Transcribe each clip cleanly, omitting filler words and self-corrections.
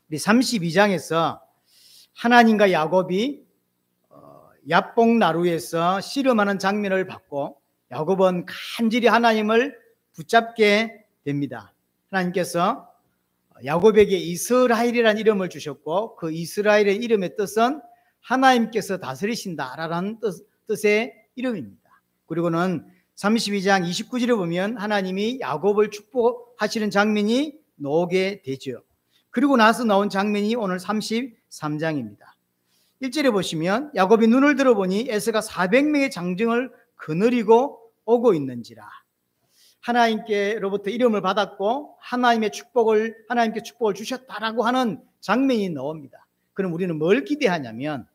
우리 32장에서 하나님과 야곱이 야복 나루에서 씨름하는 장면을 봤고, 야곱은 간절히 하나님을 붙잡게 됩니다. 하나님께서 야곱에게 이스라엘이라는 이름을 주셨고, 그 이스라엘의 이름의 뜻은 하나님께서 다스리신다라는 뜻의 이름입니다. 그리고는 32장 29절에 보면 하나님이 야곱을 축복하시는 장면이 나오게 되죠. 그리고 나서 나온 장면이 오늘 33장입니다. 1절에 보시면 야곱이 눈을 들어보니 에서가 400명의 장정을 거느리고 오고 있는지라. 하나님께로부터 이름을 받았고 하나님께 축복을 주셨다라고 하는 장면이 나옵니다. 그럼 우리는 뭘 기대하냐면,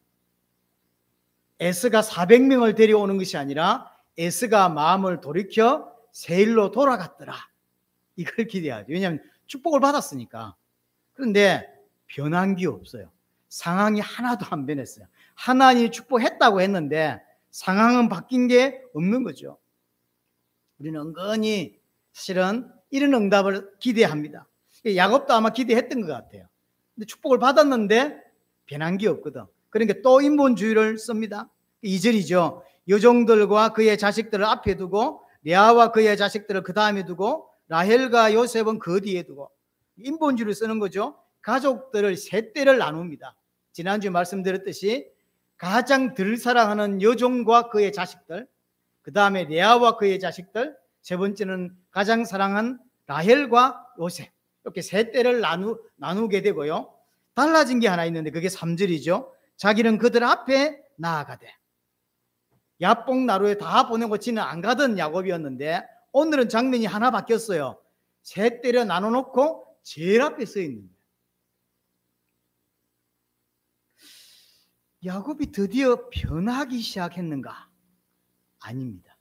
에서가 400명을 데려오는 것이 아니라 에서가 마음을 돌이켜 세일로 돌아갔더라, 이걸 기대하죠. 왜냐하면 축복을 받았으니까. 그런데 변한 게 없어요. 상황이 하나도 안 변했어요. 하나님이 축복했다고 했는데 상황은 바뀐 게 없는 거죠. 우리는 은근히 사실은 이런 응답을 기대합니다. 야곱도 아마 기대했던 것 같아요. 근데 축복을 받았는데 변한 게 없거든. 그러니까 또 인본주의를 씁니다. 2절이죠. 여종들과 그의 자식들을 앞에 두고 레아와 그의 자식들을 그 다음에 두고 라헬과 요셉은 그 뒤에 두고, 인본주의를 쓰는 거죠. 가족들을 세 대를 나눕니다. 지난주에 말씀드렸듯이 가장 덜 사랑하는 여종과 그의 자식들, 그 다음에 레아와 그의 자식들, 세 번째는 가장 사랑한 라헬과 요셉, 이렇게 세 대를 나누게 되고요. 달라진 게 하나 있는데 그게 3절이죠. 자기는 그들 앞에 나아가되. 야복 나루에 다 보내고 지는 안 가던 야곱이었는데 오늘은 장면이 하나 바뀌었어요. 세 대를 나눠놓고 제일 앞에 서 있는 거예요. 야곱이 드디어 변하기 시작했는가? 아닙니다.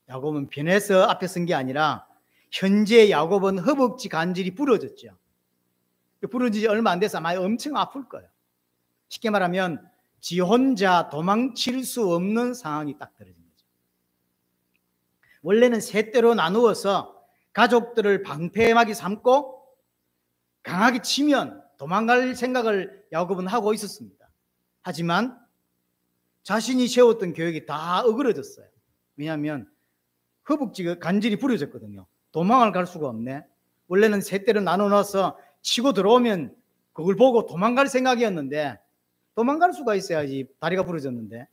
야곱은 변해서 앞에 선 게 아니라 현재 야곱은 허벅지 관절이 부러졌죠. 부러지지 얼마 안 돼서 아마 엄청 아플 거예요. 쉽게 말하면 지 혼자 도망칠 수 없는 상황이 딱 떨어진 거죠. 원래는 세 대로 나누어서 가족들을 방패막이 삼고 강하게 치면 도망갈 생각을 야곱은 하고 있었습니다. 하지만 자신이 세웠던 계획이 다 어그러졌어요. 왜냐하면 허벅지가 간절히 부러졌거든요. 도망을 갈 수가 없네. 원래는 세 대로 나눠놔서 치고 들어오면 그걸 보고 도망갈 생각이었는데, 도망갈 수가 있어야지. 다리가 부러졌는데.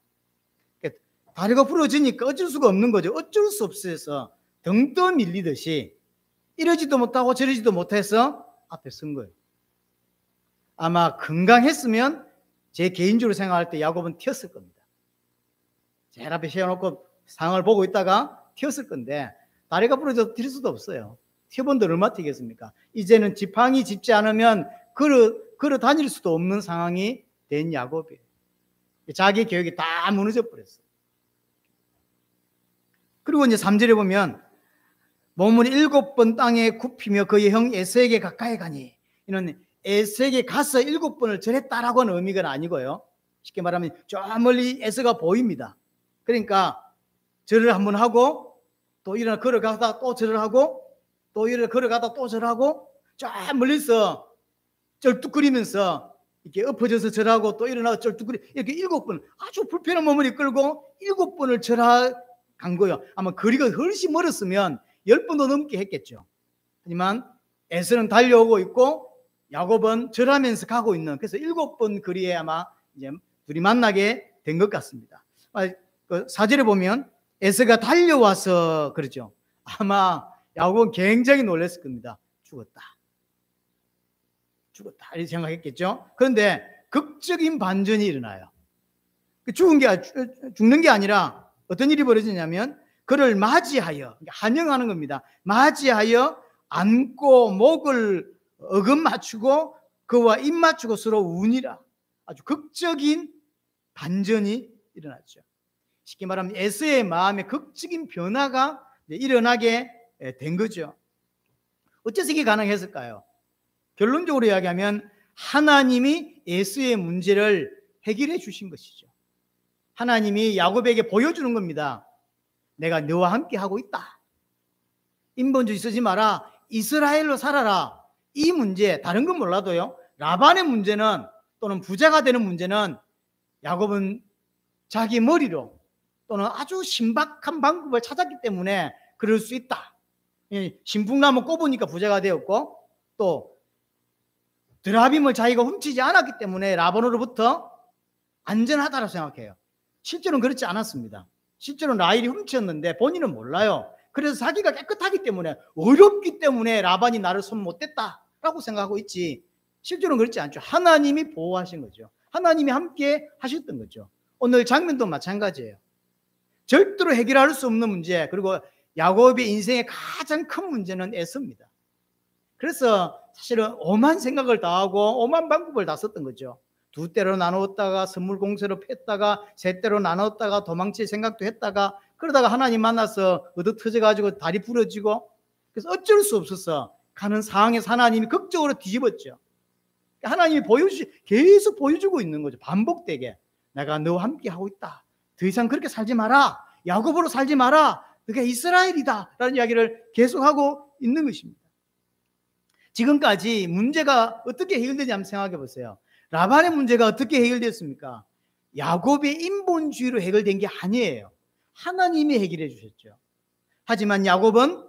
다리가 부러지니까 어쩔 수가 없는 거죠. 어쩔 수 없어서 등 떠 밀리듯이 이러지도 못하고 저러지도 못해서 앞에 선 거예요. 아마 건강했으면 제 개인적으로 생각할 때 야곱은 튀었을 겁니다. 제일 앞에 세워놓고 상황을 보고 있다가 튀었을 건데, 다리가 부러져서 튈 수도 없어요. 튀어본데 얼마나 튀겠습니까? 이제는 지팡이 짚지 않으면 걸어 다닐 수도 없는 상황이 된 야곱이에요. 자기 계획이 다 무너져 버렸어요. 그리고 이제 3절에 보면 몸을 7번 땅에 굽히며 그의 형 에서에게 가까이 가니, 이는 에서에게 가서 7번을 절했다라고 하는 의미가 아니고요. 쉽게 말하면 저 멀리 에서가 보입니다. 그러니까 절을 한번 하고 또 일어나 걸어가다 또 절을 하고 또 일어나 걸어가다 또 절하고, 저 멀리서 쩔뚝거리면서 이렇게 엎어져서 절하고 또 일어나 쩔뚝거리, 이렇게 7번 아주 불편한 몸을 이끌고 7번을 절한 거예요. 아마 거리가 훨씬 멀었으면 10번도 넘게 했겠죠. 하지만 에서는 달려오고 있고 야곱은 절하면서 가고 있는, 그래서 7번 거리에 아마 이제 둘이 만나게 된 것 같습니다. 4절에 보면 에서가 달려와서 그러죠. 아마 야곱은 굉장히 놀랐을 겁니다. 죽었다 이렇게 생각했겠죠. 그런데 극적인 반전이 일어나요. 죽는 게 아니라 어떤 일이 벌어지냐면 그를 맞이하여, 환영하는 겁니다. 맞이하여 안고 목을 어금 맞추고 그와 입 맞추고 서로 우니라. 아주 극적인 반전이 일어났죠. 쉽게 말하면 에서의 마음에 극적인 변화가 일어나게 된 거죠. 어째서 이게 가능했을까요? 결론적으로 이야기하면 하나님이 에서의 문제를 해결해 주신 것이죠. 하나님이 야곱에게 보여주는 겁니다. 내가 너와 함께 하고 있다. 인본주의 쓰지 마라. 이스라엘로 살아라. 이 문제, 다른 건 몰라도요, 라반의 문제는, 또는 부자가 되는 문제는 야곱은 자기 머리로 또는 아주 신박한 방법을 찾았기 때문에 그럴 수 있다. 신풍나무 꼽으니까 부자가 되었고, 또 드라빔을 자기가 훔치지 않았기 때문에 라반으로부터 안전하다고 생각해요. 실제로는 그렇지 않았습니다. 실제로는 라헬이 훔쳤는데 본인은 몰라요. 그래서 자기가 깨끗하기 때문에, 어렵기 때문에 라반이 나를 손 못 댔다라고 생각하고 있지, 실제로는 그렇지 않죠. 하나님이 보호하신 거죠. 하나님이 함께 하셨던 거죠. 오늘 장면도 마찬가지예요. 절대로 해결할 수 없는 문제, 그리고 야곱의 인생의 가장 큰 문제는 에서입니다. 그래서 사실은 오만 생각을 다 하고 오만 방법을 다 썼던 거죠. 두 때로 나누었다가 선물 공세로 팼다가 세 때로 나누었다가 도망칠 생각도 했다가, 그러다가 하나님 만나서 얻어터져가지고 다리 부러지고, 그래서 어쩔 수 없어서 가는 상황에서 하나님이 극적으로 뒤집었죠. 하나님이 계속 보여주고 있는 거죠. 반복되게 내가 너와 함께 하고 있다. 더 이상 그렇게 살지 마라. 야곱으로 살지 마라. 너가 이스라엘이다 라는 이야기를 계속하고 있는 것입니다. 지금까지 문제가 어떻게 해결되는지 한번 생각해 보세요. 라반의 문제가 어떻게 해결됐습니까? 야곱의 인본주의로 해결된 게 아니에요. 하나님이 해결해 주셨죠. 하지만 야곱은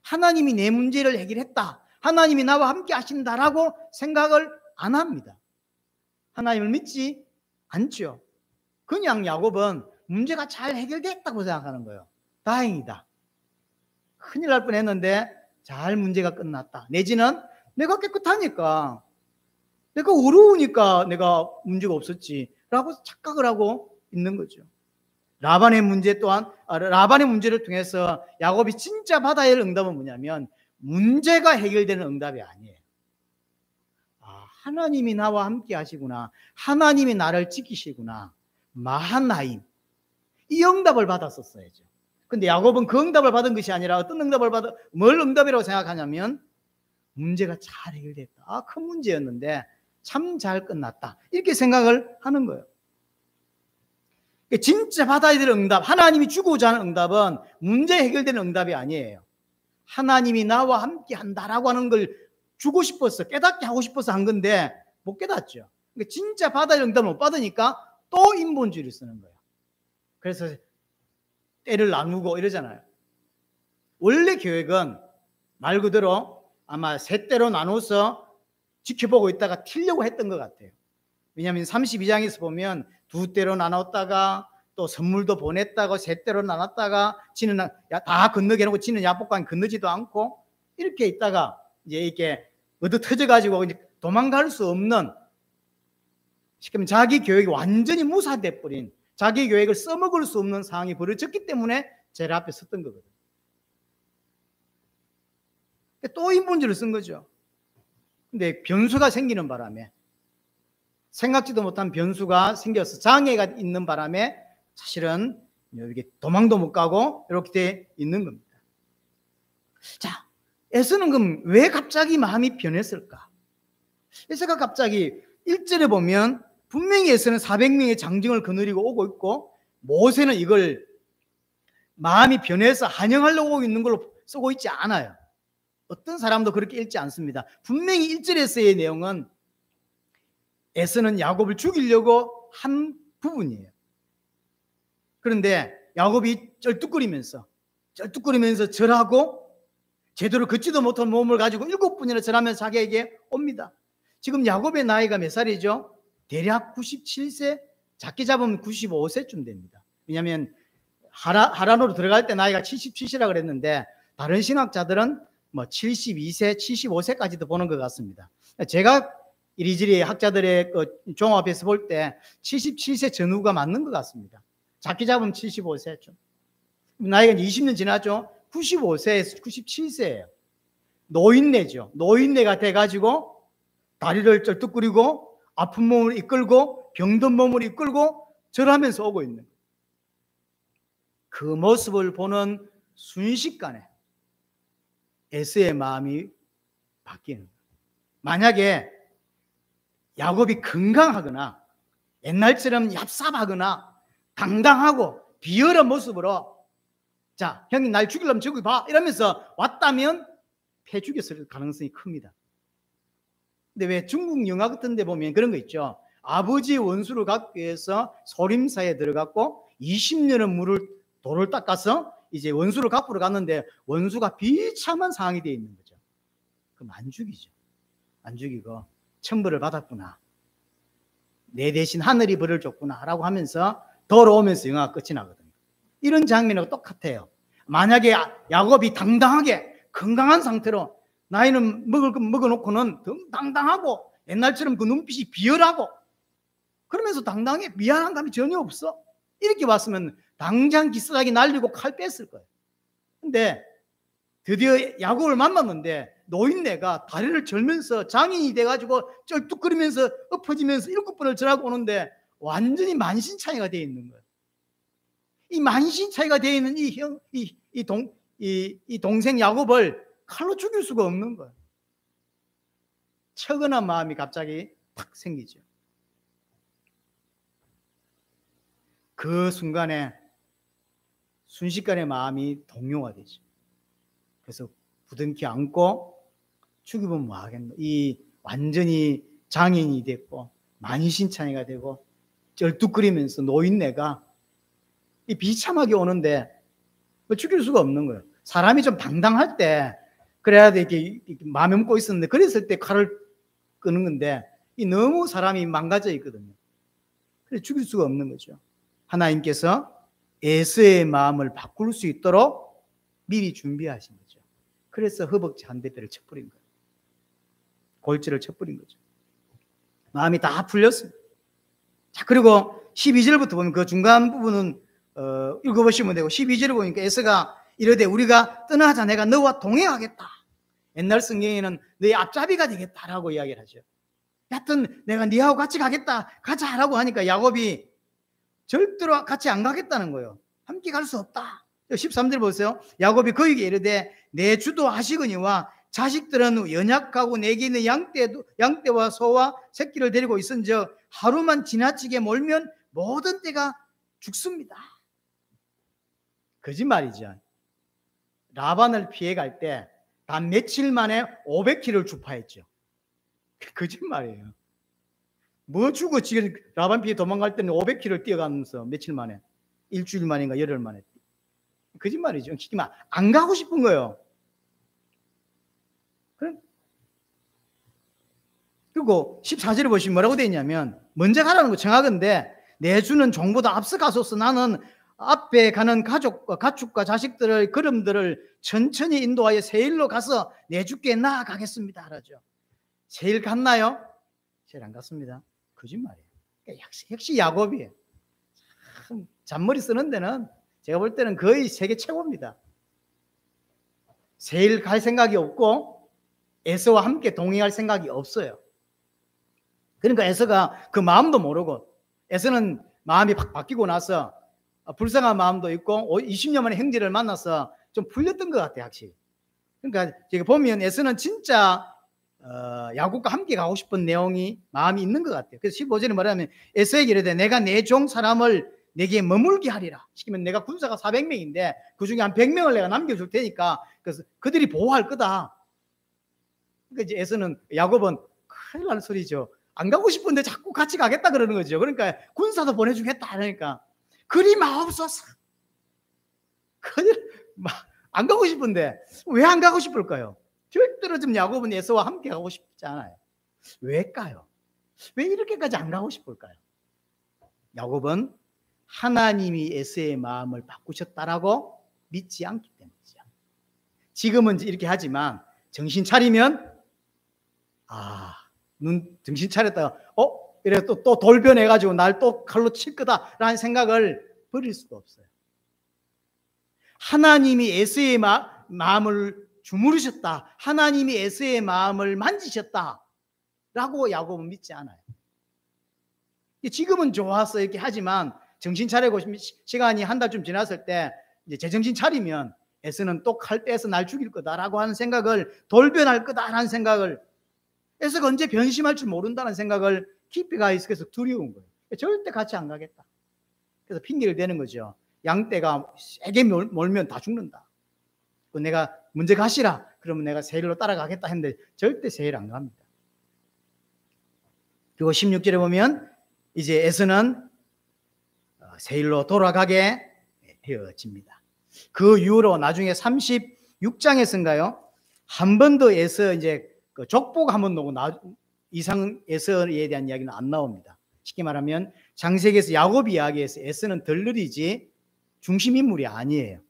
하나님이 내 문제를 해결했다, 하나님이 나와 함께 하신다라고 생각을 안 합니다. 하나님을 믿지 않죠. 그냥 야곱은 문제가 잘 해결됐다고 생각하는 거예요. 다행이다. 큰일 날 뻔했는데 잘 문제가 끝났다. 내지는 내가 깨끗하니까, 내가 어려우니까 내가 문제가 없었지 라고 착각을 하고 있는 거죠. 라반의 문제 또한, 라반의 문제를 통해서 야곱이 진짜 받아야 할 응답은 뭐냐면, 문제가 해결되는 응답이 아니에요. 하나님이 나와 함께 하시구나, 하나님이 나를 지키시구나, 마하나임, 이 응답을 받았었어야죠. 근데 야곱은 그 응답을 받은 것이 아니라 어떤 응답을 뭘 응답이라고 생각하냐면, 문제가 잘 해결됐다, 큰 문제였는데 참 잘 끝났다, 이렇게 생각을 하는 거예요. 진짜 받아야 될 응답, 하나님이 주고자 하는 응답은 문제 해결되는 응답이 아니에요. 하나님이 나와 함께 한다라고 하는 걸 주고 싶어서, 깨닫게 하고 싶어서 한 건데 못 깨닫죠. 그러니까 진짜 받아야 될 응답을 못 받으니까 또 인본주의를 쓰는 거예요. 그래서 때를 나누고 이러잖아요. 원래 계획은 말 그대로 아마 세 때로 나눠서 지켜보고 있다가 튀려고 했던 것 같아요. 왜냐하면 32장에서 보면 두 때로 나눴다가 또 선물도 보냈다가 세 때로 나눴다가 지는 다 건너게 해놓고 지는 야복강 건너지도 않고 이렇게 있다가 이제 이렇게 얻어터져 가지고 도망갈 수 없는, 지금 자기 계획이 완전히 무사돼 버린, 자기 계획을 써먹을 수 없는 상황이 벌어졌기 때문에 제일 앞에 섰던 거거든요. 또 인본주의를 쓴 거죠. 근데 변수가 생기는 바람에, 생각지도 못한 변수가 생겨서 장애가 있는 바람에 사실은 이렇게 도망도 못 가고 이렇게 돼 있는 겁니다. 자, 에서는 그럼 왜 갑자기 마음이 변했을까? 에서가 갑자기 1절에 보면 분명히 에서는 400명의 장정을 거느리고 오고 있고, 모세는 이걸 마음이 변해서 환영하려고 오고 있는 걸로 쓰고 있지 않아요. 어떤 사람도 그렇게 읽지 않습니다. 분명히 1절에서의 내용은 에서는 야곱을 죽이려고 한 부분이에요. 그런데 야곱이 쩔뚝거리면서 절하고 제대로 걷지도 못한 몸을 가지고 7번이나 절하면서 자기에게 옵니다. 지금 야곱의 나이가 몇 살이죠? 대략 97세, 작게 잡으면 95세쯤 됩니다. 왜냐하면 하란으로 들어갈 때 나이가 77세라고 그랬는데 다른 신학자들은 뭐 72세, 75세까지도 보는 것 같습니다. 제가 이리저리 학자들의 종합해서 볼 때 77세 전후가 맞는 것 같습니다. 작게 잡으면 75세죠. 나이가 20년 지났죠. 95세에서 97세예요. 노인네죠. 노인네가 돼가지고 다리를 쩔뚝거리고 아픈 몸을 이끌고 병든 몸을 이끌고 절하면서 오고 있는 거예요. 그 모습을 보는 순식간에 에서의 마음이 바뀌는 거예요. 만약에 야곱이 건강하거나 옛날처럼 얍삽하거나 당당하고 비열한 모습으로, 자, 형님 날 죽이려면 저기 봐 이러면서 왔다면 패 죽였을 가능성이 큽니다. 근데 왜 중국 영화 같은 데 보면 그런 거 있죠. 아버지의 원수를 갚기 위해서 소림사에 들어갔고 20년은 돌을 닦아서 이제 원수를 갚으러 갔는데 원수가 비참한 상황이 되어 있는 거죠. 그럼 안 죽이죠. 안 죽이고 천벌을 받았구나. 내 대신 하늘이 벌을 줬구나 라고 하면서 돌아오면서 영화가 끝이 나거든요. 이런 장면하고 똑같아요. 만약에 야곱이 당당하게 건강한 상태로 나이는 먹을 거 먹어놓고는 당당하고 옛날처럼 그 눈빛이 비열하고 그러면서 당당해 미안한 감이 전혀 없어. 이렇게 왔으면 당장 기스라기 날리고 칼 뺐을 거예요. 근데 드디어 야곱을 만났는데 노인네가 다리를 절면서 장인이 돼가지고 쩔뚝거리면서 엎어지면서 7번을 절하고 오는데 완전히 만신창이가 되어 있는 거예요. 이 만신창이가 되어 있는 이 동생 야곱을 칼로 죽일 수가 없는 거예요. 처근한 마음이 갑자기 탁 생기죠. 그 순간에 순식간에 마음이 동요가 되죠. 그래서 부둥켜 안고 죽이면 뭐 하겠노. 이 완전히 장인이 됐고 만신창이가 되고 쩔뚝거리면서 노인네가 이 비참하게 오는데 뭐 죽일 수가 없는 거예요. 사람이 좀 당당할 때 그래야 돼 이렇게 마음에 묻고 있었는데 그랬을 때 칼을 끄는 건데 이 너무 사람이 망가져 있거든요. 그래서 죽일 수가 없는 거죠. 하나님께서 에서의 마음을 바꿀 수 있도록 미리 준비하신 거죠. 그래서 허벅지 한 대뼈를 쳐버린 거예요. 골절을 쳐버린 거죠. 마음이 다 풀렸습니다. 자, 그리고 12절부터 보면 그 중간 부분은 읽어보시면 되고 12절을 보니까 에서가 이르되 우리가 떠나자 내가 너와 동행하겠다. 옛날 성경에는 너의 앞잡이가 되겠다라고 이야기를 하죠. 하여튼 내가 네하고 같이 가겠다. 가자라고 하니까 야곱이 절대로 같이 안 가겠다는 거예요. 함께 갈 수 없다. 13절 보세요. 야곱이 그에게 이르되 내 주도 하시거니와 자식들은 연약하고 내게 있는 양떼와 소와 새끼를 데리고 있은즉 하루만 지나치게 몰면 모든 떼가 죽습니다. 거짓말이죠. 라반을 피해 갈 때 단 며칠 만에 500km를 주파했죠. 거짓말이에요. 뭐 주고 지금 라반 피해 도망갈 때는 500km를 뛰어가면서 며칠 만에 일주일 만인가 열흘 만에 거짓말이죠. 안 가고 싶은 거예요. 그리고 14절에 보시면 뭐라고 되어 있냐면 먼저 가라는 거 정하건대 내 주는 종보다 앞서 가소서. 나는 앞에 가는 가축과 자식들을 걸음들을 천천히 인도하여 세일로 가서 내 주께 나아가겠습니다 하죠. 세일 갔나요? 세일 안 갔습니다. 거짓말이에요. 역시 야곱이에요. 참 잔머리 쓰는 데는 제가 볼 때는 거의 세계 최고입니다. 세일 갈 생각이 없고 에서와 함께 동행할 생각이 없어요. 그러니까 에서가 그 마음도 모르고 에서는 마음이 팍 바뀌고 나서 불쌍한 마음도 있고 20년 만에 형제를 만나서 좀 풀렸던 것 같아요. 확실히. 그러니까 제가 보면 에서는 진짜 야곱과 함께 가고 싶은 내용이 마음이 있는 것 같아요. 그래서 15절에 말하면 에서에게 이르되 내가 내 종 사람을 내게 머물게 하리라. 시키면 내가 군사가 400명인데 그중에 한 100명을 내가 남겨줄 테니까 그래서 그들이 보호할 거다. 그러니까 이제 에서는 야곱은 큰일 날 소리죠. 안 가고 싶은데 자꾸 같이 가겠다 그러는 거죠. 그러니까 군사도 보내주겠다 하니까 그리 마옵소서. 안 가고 싶은데 왜 안 가고 싶을까요? 절대로 좀 야곱은 에서와 함께 가고 싶지 않아요. 왜일까요? 왜 이렇게까지 안 가고 싶을까요? 야곱은 하나님이 에서의 마음을 바꾸셨다라고 믿지 않기 때문이죠. 지금은 이렇게 하지만 정신 차리면 정신 차렸다가 이래 또 돌변해가지고 날 또 칼로 칠 거다라는 생각을 버릴 수가 없어요. 하나님이 에서의 마음을 주무르셨다. 하나님이 에서의 마음을 만지셨다라고 야곱은 믿지 않아요. 지금은 좋아서 이렇게 하지만 정신 차리고 시간이 한 달쯤 지났을 때 이제 제정신 차리면 에서는 또 칼 빼서 날 죽일 거다라고 하는 생각을 돌변할 거다라는 생각을 에서가 언제 변심할 줄 모른다는 생각을 깊이 가 있어서 두려운 거예요. 절대 같이 안 가겠다. 그래서 핑계를 대는 거죠. 양떼가 세게 몰면 다 죽는다. 내가 먼저 가시라. 그러면 내가 세일로 따라가겠다 했는데 절대 세일 안 갑니다. 그리고 16절에 보면 이제 에서는 세일로 돌아가게 되어집니다. 그 이후로 나중에 36장에서인가요? 한 번 더 에서 이제 그 족보가 한 번 나오고 이상 에서에 대한 이야기는 안 나옵니다. 쉽게 말하면 창세기에서 야곱 이야기에서 에서는 덜러리지 중심 인물이 아니에요.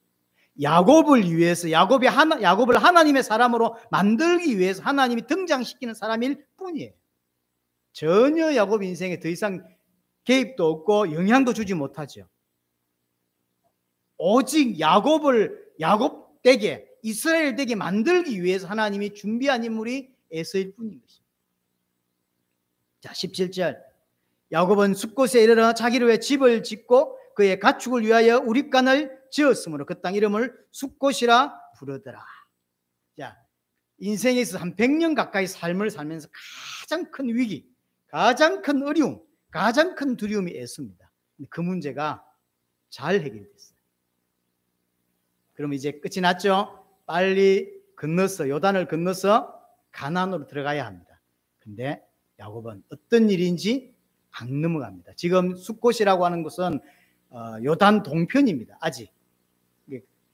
야곱을 위해서 야곱을 하나님의 사람으로 만들기 위해서 하나님이 등장시키는 사람일 뿐이에요. 전혀 야곱 인생에 더 이상 개입도 없고 영향도 주지 못하죠. 오직 야곱 되게 이스라엘 되게 만들기 위해서 하나님이 준비한 인물이 에서일 뿐인 것입니다. 자, 17절. 야곱은 숫곳에 이르러 자기를 위해 집을 짓고 그의 가축을 위하여 우립간을 지었으므로 그 땅 이름을 숫곳이라 부르더라. 자, 인생에서 한 100년 가까이 삶을 살면서 가장 큰 위기, 가장 큰 어려움, 가장 큰 두려움이 에서입니다. 그 문제가 잘 해결됐어요. 그럼 이제 끝이 났죠? 빨리 건너서 요단을 건너서 가나안으로 들어가야 합니다. 근데 야곱은 어떤 일인지 안 넘어갑니다. 지금 숫곳이라고 하는 것은 요단 동편입니다. 아직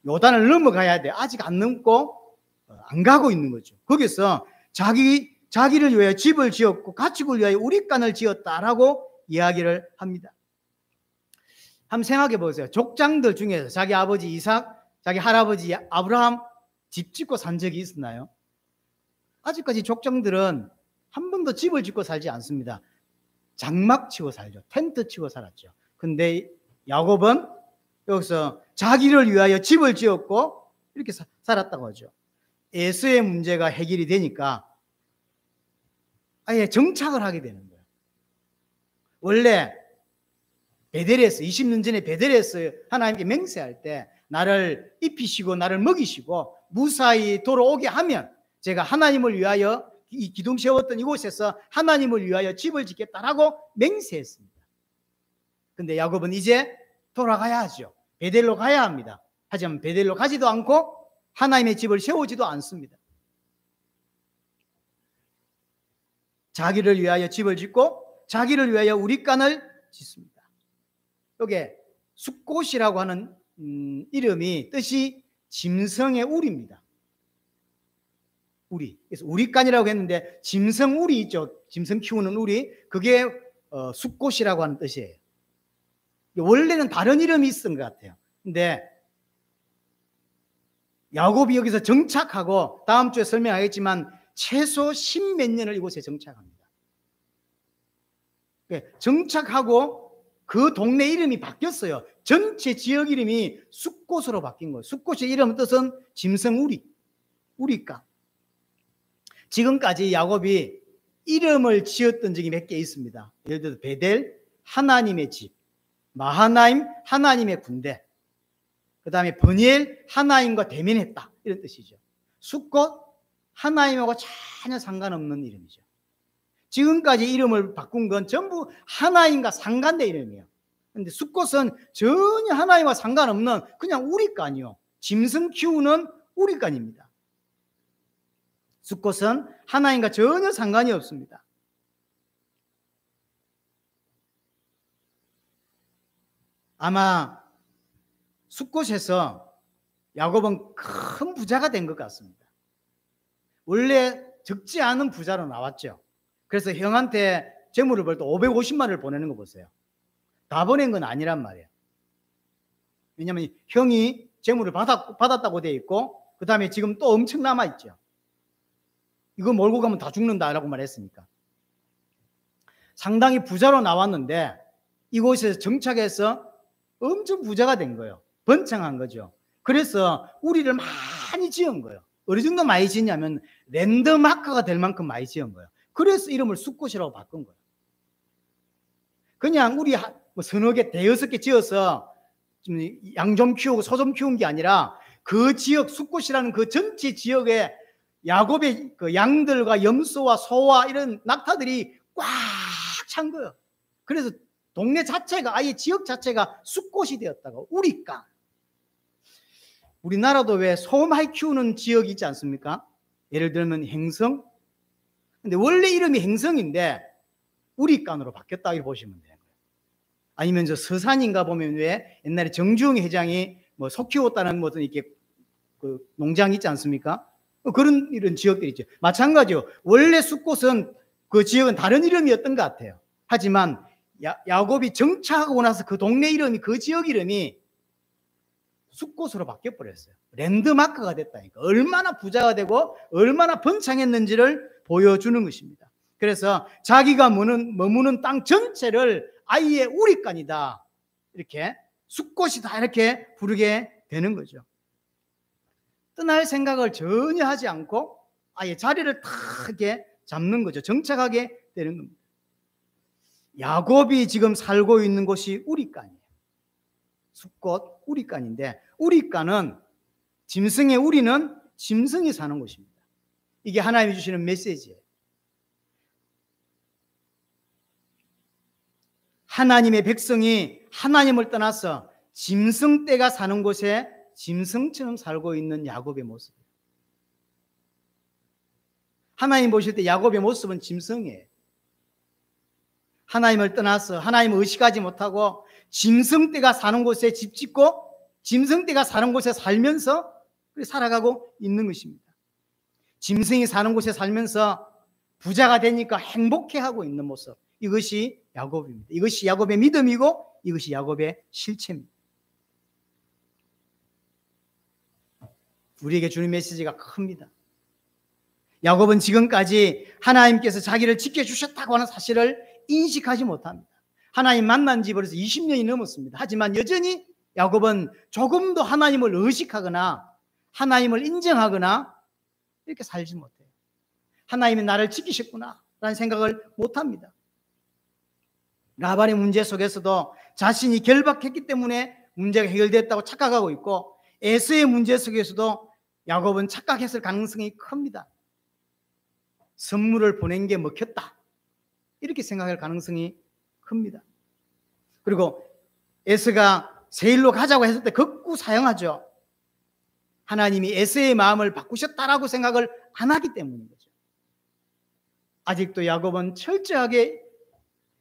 요단을 넘어가야 돼. 아직 안 넘고 안 가고 있는 거죠. 거기서 자기를 위하여 집을 지었고 가축을 위하여 우릿간을 지었다라고 이야기를 합니다. 한번 생각해 보세요. 족장들 중에서 자기 아버지 이삭, 자기 할아버지 아브라함 집 짓고 산 적이 있었나요? 아직까지 족장들은 한 번도 집을 짓고 살지 않습니다. 장막 치고 살죠. 텐트 치고 살았죠. 근데 야곱은 여기서 자기를 위하여 집을 지었고 이렇게 살았다고 하죠. 에서의 문제가 해결이 되니까 아예 정착을 하게 되는 거예요. 원래 베델에서 20년 전에 베델에서 하나님께 맹세할 때 나를 입히시고 나를 먹이시고 무사히 돌아오게 하면 제가 하나님을 위하여 이 기둥 세웠던 이곳에서 하나님을 위하여 집을 짓겠다라고 맹세했습니다. 근데 야곱은 이제 돌아가야 하죠. 베델로 가야 합니다. 하지만 베델로 가지도 않고 하나님의 집을 세우지도 않습니다. 자기를 위하여 집을 짓고 자기를 위하여 우릿간을 짓습니다. 여기에 숫곳이라고 하는 이름이 뜻이 짐승의 우리입니다. 우리. 그래서 우릿간이라고 했는데 짐승 우리 있죠. 짐승 키우는 우리. 그게 숫곳이라고 하는 뜻이에요. 원래는 다른 이름이 있었던 것 같아요. 근데 야곱이 여기서 정착하고 다음 주에 설명하겠지만 최소 10몇 년을 이곳에 정착합니다. 정착하고 그 동네 이름이 바뀌었어요. 전체 지역 이름이 숫곳으로 바뀐 거예요. 숫곳의 이름 뜻은 짐승 우리, 우리가. 지금까지 야곱이 이름을 지었던 적이 몇 개 있습니다. 예를 들어서 베델, 하나님의 집, 마하나임, 하나님의 군대, 그 다음에 버니엘, 하나님과 대면했다, 이런 뜻이죠. 숫곳, 하나님하고 전혀 상관없는 이름이죠. 지금까지 이름을 바꾼 건 전부 하나님과 상관된 이름이에요. 그런데 숫곳은 전혀 하나님과 상관없는 그냥 우리간이요. 짐승 키우는 우리간입니다. 숫곳은 하나님과 전혀 상관이 없습니다. 아마 숫곳에서 야곱은 큰 부자가 된 것 같습니다. 원래 적지 않은 부자로 나왔죠. 그래서 형한테 재물을 벌 때 550만을 보내는 거 보세요. 다 보낸 건 아니란 말이에요. 왜냐하면 형이 재물을 받았다고 돼 있고 그 다음에 지금 또 엄청 남아있죠. 이거 몰고 가면 다 죽는다라고 말했으니까. 상당히 부자로 나왔는데 이곳에서 정착해서 엄청 부자가 된 거예요. 번창한 거죠. 그래서 우리를 많이 지은 거예요. 어느 정도 많이 지었냐면 랜드마크가 될 만큼 많이 지은 거예요. 그래서 이름을 숫곳이라고 바꾼 거예요. 그냥 우리 서너 개, 대여섯 개 지어서 양 좀 키우고 소 좀 키운 게 아니라 그 지역 숫곳이라는 그 전체 지역에 야곱의 그 양들과 염소와 소와 이런 낙타들이 꽉 찬 거예요. 그래서 동네 자체가 아예 지역 자체가 숫곳이 되었다고. 우리가 우리나라도 왜 소 많이 키우는 지역이 있지 않습니까? 예를 들면 행성. 근데 원래 이름이 행성인데 우리간으로 바뀌었다 이렇게 보시면 돼요. 아니면 저 서산인가 보면 왜 옛날에 정주영 회장이 뭐 소 키웠다는 무슨 이렇게 그 농장 있지 않습니까? 그런 이런 지역들이 있죠. 마찬가지요. 원래 숫곳은 그 지역은 다른 이름이었던 것 같아요. 하지만 야곱이 정착하고 나서 그 동네 이름이, 그 지역 이름이 숫곳으로 바뀌어 버렸어요. 랜드마크가 됐다니까. 얼마나 부자가 되고 얼마나 번창했는지를 보여주는 것입니다. 그래서 자기가 머무는 땅 전체를 아예 우리간이다, 이렇게 숫곳이다, 이렇게 부르게 되는 거죠. 떠날 생각을 전혀 하지 않고 아예 자리를 탁 이렇게 잡는 거죠. 정착하게 되는 겁니다. 야곱이 지금 살고 있는 곳이 우리간이에요. 숫곳 우리간인데, 우리간은 짐승의 우리는 짐승이 사는 곳입니다. 이게 하나님이 주시는 메시지예요. 하나님의 백성이 하나님을 떠나서 짐승떼가 사는 곳에 짐승처럼 살고 있는 야곱의 모습이에요. 하나님 보실 때 야곱의 모습은 짐승이에요. 하나님을 떠나서 하나님을 의식하지 못하고 짐승떼가 사는 곳에 집 짓고 짐승떼가 사는 곳에 살면서 살아가고 있는 것입니다. 짐승이 사는 곳에 살면서 부자가 되니까 행복해하고 있는 모습, 이것이 야곱입니다. 이것이 야곱의 믿음이고 이것이 야곱의 실체입니다. 우리에게 주는 메시지가 큽니다. 야곱은 지금까지 하나님께서 자기를 지켜주셨다고 하는 사실을 인식하지 못합니다. 하나님 만난 지 벌써 20년이 넘었습니다. 하지만 여전히 야곱은 조금도 하나님을 의식하거나 하나님을 인정하거나 이렇게 살지 못해요. 하나님이 나를 지키셨구나 라는 생각을 못합니다. 라반의 문제 속에서도 자신이 결박했기 때문에 문제가 해결됐다고 착각하고 있고, 에서의 문제 속에서도 야곱은 착각했을 가능성이 큽니다. 선물을 보낸 게 먹혔다, 이렇게 생각할 가능성이 큽니다. 그리고 에서가 세일로 가자고 했을 때 극구 사양하죠. 하나님이 에서의 마음을 바꾸셨다라고 생각을 안 하기 때문인 거죠. 아직도 야곱은 철저하게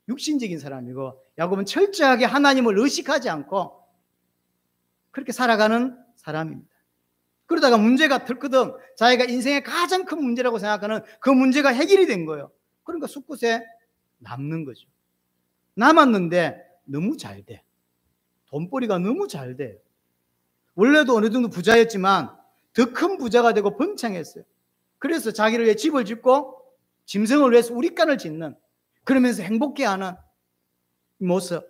육신적인 사람이고, 야곱은 철저하게 하나님을 의식하지 않고 그렇게 살아가는 사람입니다. 그러다가 문제가 덜커덩 자기가 인생의 가장 큰 문제라고 생각하는 그 문제가 해결이 된 거예요. 그러니까 숫곳에 남는 거죠. 남았는데 너무 잘 돼. 돈벌이가 너무 잘 돼요. 원래도 어느 정도 부자였지만 더 큰 부자가 되고 번창했어요. 그래서 자기를 위해 집을 짓고 짐승을 위해서 우리간을 짓는, 그러면서 행복해하는 모습,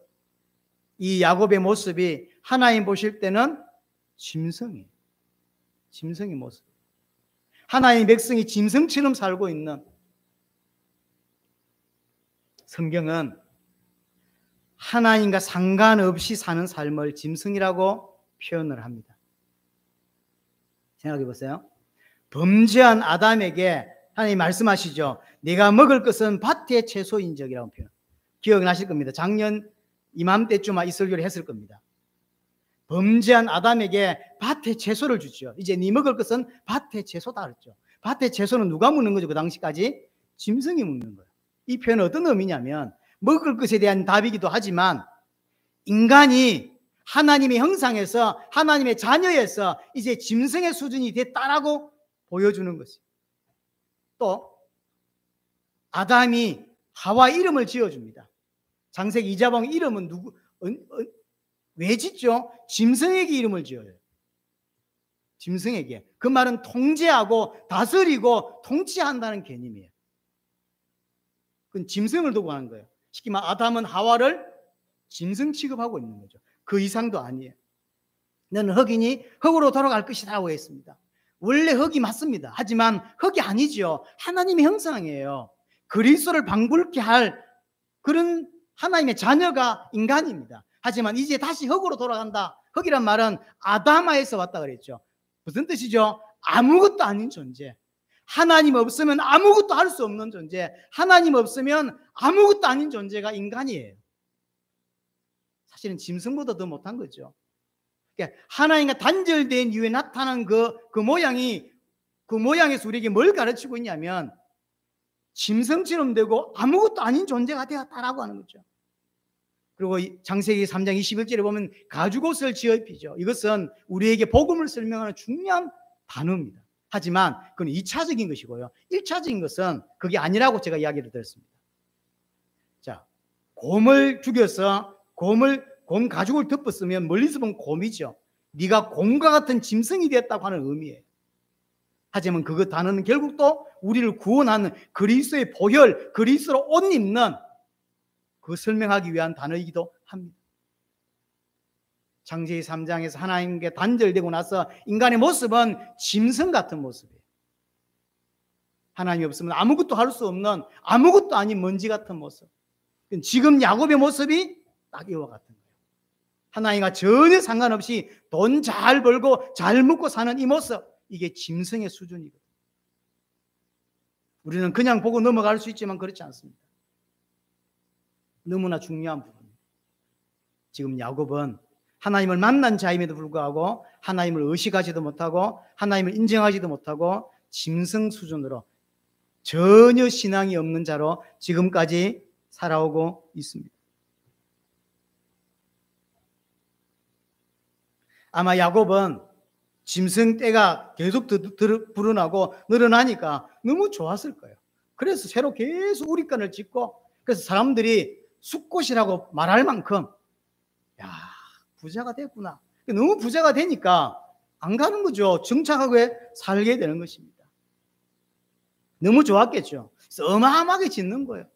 이 야곱의 모습이 하나님 보실 때는 짐승이 모습. 하나님 백성이 짐승처럼 살고 있는, 성경은 하나님과 상관없이 사는 삶을 짐승이라고 표현을 합니다. 생각해 보세요. 범죄한 아담에게 하나님 말씀하시죠. 네가 먹을 것은 밭의 채소인적이라고 표현. 기억나실 겁니다. 작년 이맘때쯤 이 설교를 했을 겁니다. 범죄한 아담에게 밭의 채소를 주죠. 이제 네 먹을 것은 밭의 채소다 그랬죠. 밭의 채소는 누가 먹는 거죠? 그 당시까지 짐승이 먹는 거예요. 이 표현은 어떤 의미냐면, 먹을 것에 대한 답이기도 하지만 인간이 하나님의 형상에서 하나님의 자녀에서 이제 짐승의 수준이 됐다라고 보여주는 것이에요. 또 아담이 하와 이름을 지어줍니다. 창세기 2장 이름은 왜 짓죠? 짐승에게 이름을 지어요. 짐승에게. 그 말은 통제하고 다스리고 통치한다는 개념이에요. 그건 짐승을 두고 하는 거예요. 쉽게 말하면 아담은 하와를 짐승 취급하고 있는 거죠. 그 이상도 아니에요. 너는 흙이니 흙으로 돌아갈 것이라고 했습니다. 원래 흙이 맞습니다. 하지만 흙이 아니죠. 하나님의 형상이에요. 그리스도를 방불케 할 그런 하나님의 자녀가 인간입니다. 하지만 이제 다시 흙으로 돌아간다. 흙이란 말은 아담아에서 왔다 그랬죠. 무슨 뜻이죠? 아무것도 아닌 존재. 하나님 없으면 아무것도 할 수 없는 존재. 하나님 없으면 아무것도 아닌 존재가 인간이에요. 사실은 짐승보다 더 못한 거죠. 그러니까 하나님과 단절된 이후에 나타난 그 모양이, 그 모양에서 우리에게 뭘 가르치고 있냐면, 짐승처럼 되고 아무것도 아닌 존재가 되었다라고 하는 거죠. 그리고 창세기 3장 21절에 보면 가죽옷을 지어 입히죠. 이것은 우리에게 복음을 설명하는 중요한 단어입니다. 하지만 그건 2차적인 것이고요. 1차적인 것은 그게 아니라고 제가 이야기를 드렸습니다. 자, 곰을 죽여서 곰 가죽을 덮었으면 멀리서 보면 곰이죠. 네가 곰과 같은 짐승이 되었다고 하는 의미예요. 하지만 그 단어는 결국 또 우리를 구원하는 그리스도의 보혈, 그리스도로 옷 입는 그 설명하기 위한 단어이기도 합니다. 창세기 3장에서 하나님께 단절되고 나서 인간의 모습은 짐승 같은 모습이에요. 하나님이 없으면 아무것도 할 수 없는, 아무것도 아닌 먼지 같은 모습. 지금 야곱의 모습이 딱 이와 같은 거예요. 하나님과 전혀 상관없이 돈 잘 벌고 잘 먹고 사는 이 모습, 이게 짐승의 수준이거든요. 우리는 그냥 보고 넘어갈 수 있지만 그렇지 않습니다. 너무나 중요한 부분입니다. 지금 야곱은 하나님을 만난 자임에도 불구하고 하나님을 의식하지도 못하고 하나님을 인정하지도 못하고 짐승 수준으로 전혀 신앙이 없는 자로 지금까지 살아오고 있습니다. 아마 야곱은 짐승 떼가 계속 불어나고 늘어나니까 너무 좋았을 거예요. 그래서 새로 계속 우리간을 짓고, 그래서 사람들이 숫꽃이라고 말할 만큼 야, 부자가 됐구나. 너무 부자가 되니까 안 가는 거죠. 정착하게 살게 되는 것입니다. 너무 좋았겠죠. 그래서 어마어마하게 짓는 거예요.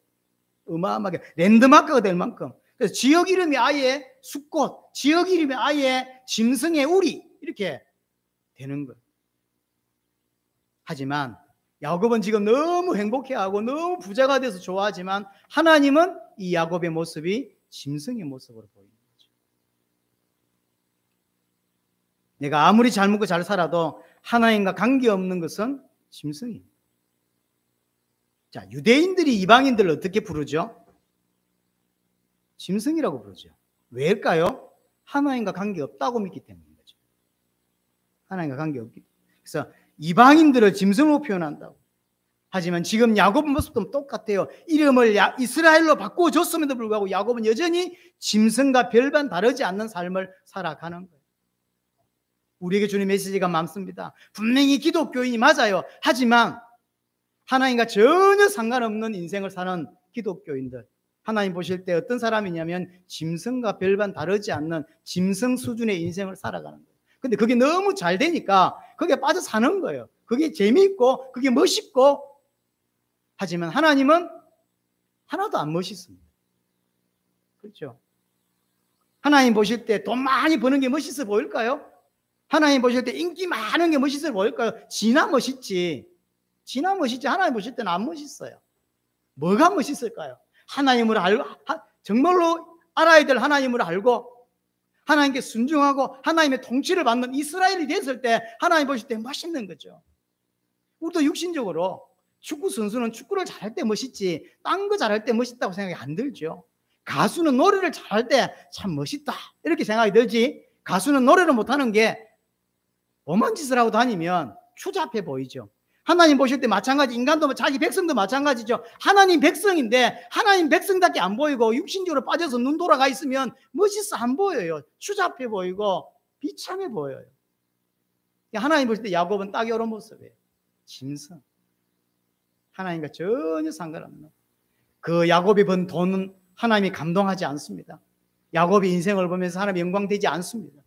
어마어마하게 랜드마크가 될 만큼. 그래서 지역 이름이 아예 숫꽃, 지역 이름이 아예 짐승의 우리, 이렇게 되는 거예요. 하지만 야곱은 지금 너무 행복해하고 너무 부자가 돼서 좋아하지만 하나님은 이 야곱의 모습이 짐승의 모습으로 보이는 거죠. 내가 아무리 잘 먹고 잘 살아도 하나님과 관계없는 것은 짐승입니다. 자, 유대인들이 이방인들을 어떻게 부르죠? 짐승이라고 부르죠. 왜일까요? 하나님과 관계없다고 믿기 때문인 거죠. 하나님과 관계없기 때문에. 그래서 이방인들을 짐승으로 표현한다고. 하지만 지금 야곱 모습도 똑같아요. 이름을 이스라엘로 바꿔줬음에도 불구하고 야곱은 여전히 짐승과 별반 다르지 않는 삶을 살아가는 거예요. 우리에게 주는 메시지가 많습니다. 분명히 기독교인이 맞아요. 하지만 하나님과 전혀 상관없는 인생을 사는 기독교인들, 하나님 보실 때 어떤 사람이냐면 짐승과 별반 다르지 않는 짐승 수준의 인생을 살아가는 거예요. 근데 그게 너무 잘 되니까 거기에 빠져 사는 거예요. 그게 재미있고 그게 멋있고. 하지만 하나님은 하나도 안 멋있습니다. 그렇죠? 하나님 보실 때 돈 많이 버는 게 멋있어 보일까요? 하나님 보실 때 인기 많은 게 멋있어 보일까요? 지나 멋있지. 지나 멋있지. 하나님 보실 때는 안 멋있어요. 뭐가 멋있을까요? 하나님을 알고, 정말로 알아야 될 하나님을 알고 하나님께 순종하고 하나님의 통치를 받는 이스라엘이 됐을 때 하나님 보실 때 멋있는 거죠. 우리도 육신적으로 축구 선수는 축구를 잘할 때 멋있지 딴 거 잘할 때 멋있다고 생각이 안 들죠. 가수는 노래를 잘할 때 참 멋있다 이렇게 생각이 들지, 가수는 노래를 못하는 게 오만 짓을 하고 다니면 추잡해 보이죠. 하나님 보실 때 마찬가지, 인간도 자기 백성도 마찬가지죠. 하나님 백성인데 하나님 백성답게 안 보이고 육신적으로 빠져서 눈 돌아가 있으면 멋있어 안 보여요. 추잡해 보이고 비참해 보여요. 하나님 보실 때 야곱은 딱 이런 모습이에요. 짐승. 하나님과 전혀 상관없는. 그 야곱이 번 돈은 하나님이 감동하지 않습니다. 야곱이 인생을 보면서 하나님 영광되지 않습니다.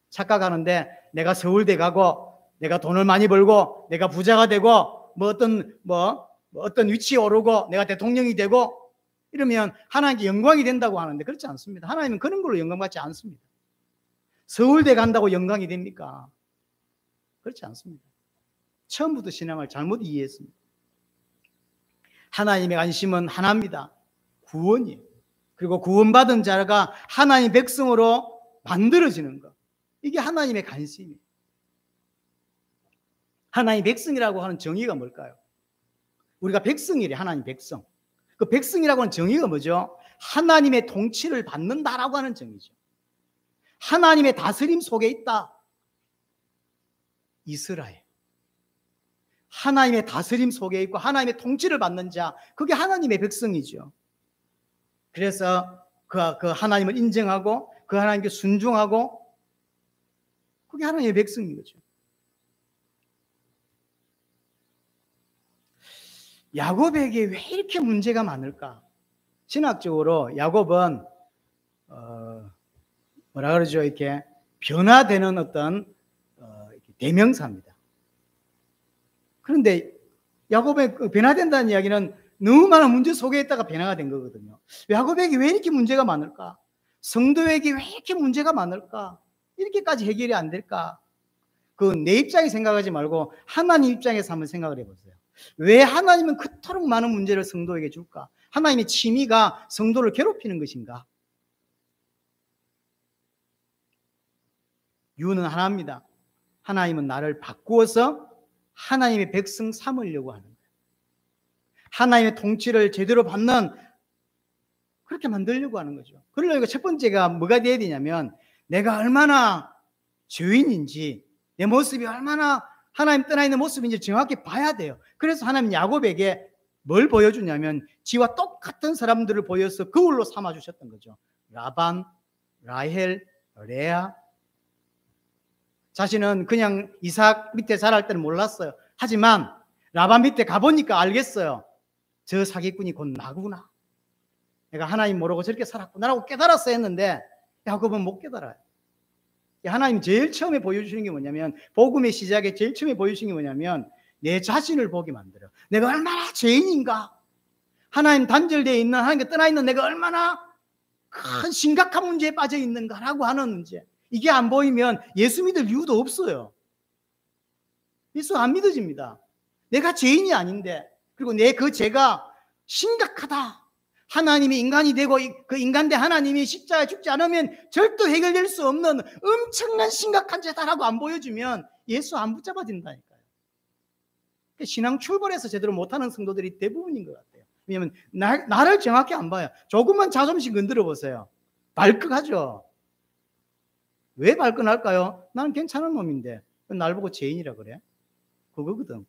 착각하는데 내가 서울대 가고 내가 돈을 많이 벌고 내가 부자가 되고 어떤 위치에 오르고 내가 대통령이 되고 이러면 하나님께 영광이 된다고 하는데 그렇지 않습니다. 하나님은 그런 걸로 영광받지 않습니다. 서울대 간다고 영광이 됩니까? 그렇지 않습니다. 처음부터 신앙을 잘못 이해했습니다. 하나님의 관심은 하나입니다. 구원이에요. 그리고 구원받은 자가 하나님 백성으로 만들어지는 것, 이게 하나님의 관심이에요. 하나님 백성이라고 하는 정의가 뭘까요? 우리가 백성이래. 하나님 백성. 그 백성이라고 하는 정의가 뭐죠? 하나님의 통치를 받는다라고 하는 정의죠. 하나님의 다스림 속에 있다. 이스라엘. 하나님의 다스림 속에 있고 하나님의 통치를 받는 자, 그게 하나님의 백성이죠. 그래서 그 하나님을 인정하고 그 하나님께 순종하고, 그게 하나님의 백성인 거죠. 야곱에게 왜 이렇게 문제가 많을까? 신학적으로 야곱은 뭐라 그러죠? 이렇게 변화되는 어떤 대명사입니다. 그런데 야곱의 변화된다는 이야기는 너무 많은 문제 속에 있다가 변화가 된 거거든요. 야곱에게 왜 이렇게 문제가 많을까? 성도에게 왜 이렇게 문제가 많을까? 이렇게까지 해결이 안 될까? 그 내 입장에 생각하지 말고 하나님 입장에서 한번 생각을 해보세요. 왜 하나님은 그토록 많은 문제를 성도에게 줄까? 하나님의 취미가 성도를 괴롭히는 것인가? 이유는 하나입니다. 하나님은 나를 바꾸어서 하나님의 백성 삼으려고 하는 거예요. 하나님의 통치를 제대로 받는, 그렇게 만들려고 하는 거죠. 그러려니까 첫 번째가 뭐가 돼야 되냐면, 내가 얼마나 죄인인지, 내 모습이 얼마나 하나님 떠나 있는 모습인지 정확히 봐야 돼요. 그래서 하나님 야곱에게 뭘 보여주냐면, 지와 똑같은 사람들을 보여서 거울로 삼아주셨던 거죠. 라반, 라헬, 레아. 자신은 그냥 이삭 밑에 자랄 때는 몰랐어요. 하지만 라반 밑에 가보니까 알겠어요. 저 사기꾼이 곧 나구나. 내가 하나님 모르고 저렇게 살았구나라고 깨달았어야 했는데 야곱은 못 깨달아요. 하나님 제일 처음에 보여주시는 게 뭐냐면, 복음의 시작에 제일 처음에 보여주시는 게 뭐냐면, 내 자신을 보게 만들어요. 내가 얼마나 죄인인가, 하나님 단절되어 있는, 하나님께 떠나 있는 내가 얼마나 큰 심각한 문제에 빠져 있는가라고 하는 문제. 이게 안 보이면 예수 믿을 이유도 없어요. 예수 안 믿어집니다. 내가 죄인이 아닌데, 그리고 내 그 죄가 심각하다, 하나님이 인간이 되고 그 인간 대 하나님이 십자가에 죽지 않으면 절대 해결될 수 없는 엄청난 심각한 죄다라고 안 보여주면 예수 안 붙잡아진다니까요. 신앙 출발해서 제대로 못하는 성도들이 대부분인 것 같아요. 왜냐하면 나를 정확히 안 봐요. 조금만 자존심 건드려 보세요. 발끈하죠. 왜 발끈할까요? 나는 괜찮은 놈인데 날 보고 죄인이라 그래? 그거거든.